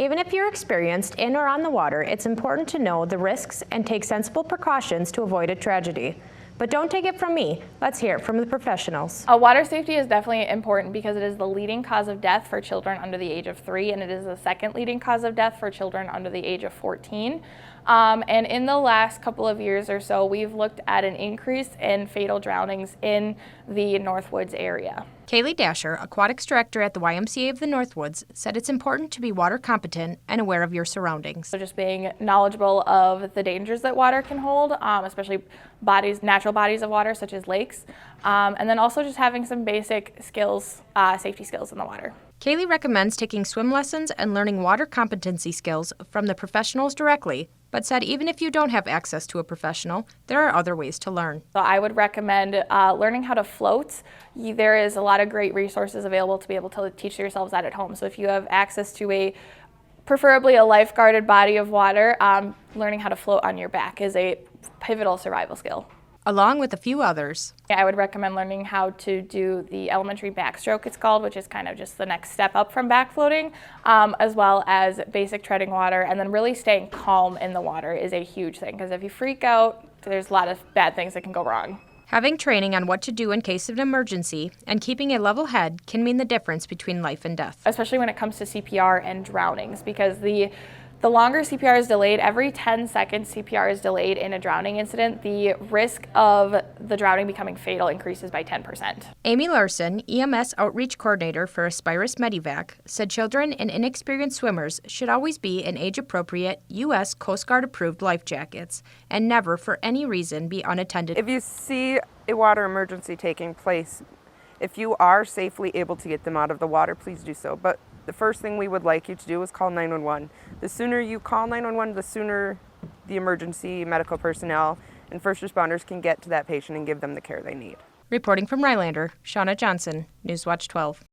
Even if you're experienced in or on the water, it's important to know the risks and take sensible precautions to avoid a tragedy. But don't take it from me. Let's hear it from the professionals. Water safety is definitely important because it is the leading cause of death for children under the age of 3, and it is the second leading cause of death for children under the age of 14. And in the last couple of years or so, we've looked at an increase in fatal drownings in the Northwoods area. Kaylee Dasher, aquatics director at the YMCA of the Northwoods, said it's important to be water competent and aware of your surroundings. So just being knowledgeable of the dangers that water can hold, especially natural bodies of water such as lakes, and then also just having some basic skills, safety skills in the water. Kaylee recommends taking swim lessons and learning water competency skills from the professionals directly, but said even if you don't have access to a professional, there are other ways to learn. So I would recommend learning how to float. There is a lot of great resources available to be able to teach yourselves that at home. So if you have access to preferably a life-guarded body of water, learning how to float on your back is a pivotal survival skill. Along with a few others. I would recommend learning how to do the elementary backstroke, it's called, which is kind of just the next step up from back floating, as well as basic treading water, and then really staying calm in the water is a huge thing, because if you freak out, there's a lot of bad things that can go wrong. Having training on what to do in case of an emergency and keeping a level head can mean the difference between life and death. Especially when it comes to CPR and drownings, because the longer CPR is delayed, every 10 seconds CPR is delayed in a drowning incident, the risk of the drowning becoming fatal increases by 10%. Amy Larson, EMS Outreach Coordinator for Aspirus Medivac, said children and inexperienced swimmers should always be in age-appropriate U.S. Coast Guard-approved life jackets and never for any reason be unattended. If you see a water emergency taking place, if you are safely able to get them out of the water, please do so. But the first thing we would like you to do is call 911. The sooner you call 911, the sooner the emergency medical personnel and first responders can get to that patient and give them the care they need. Reporting from Rylander, Shauna Johnson, Newswatch 12.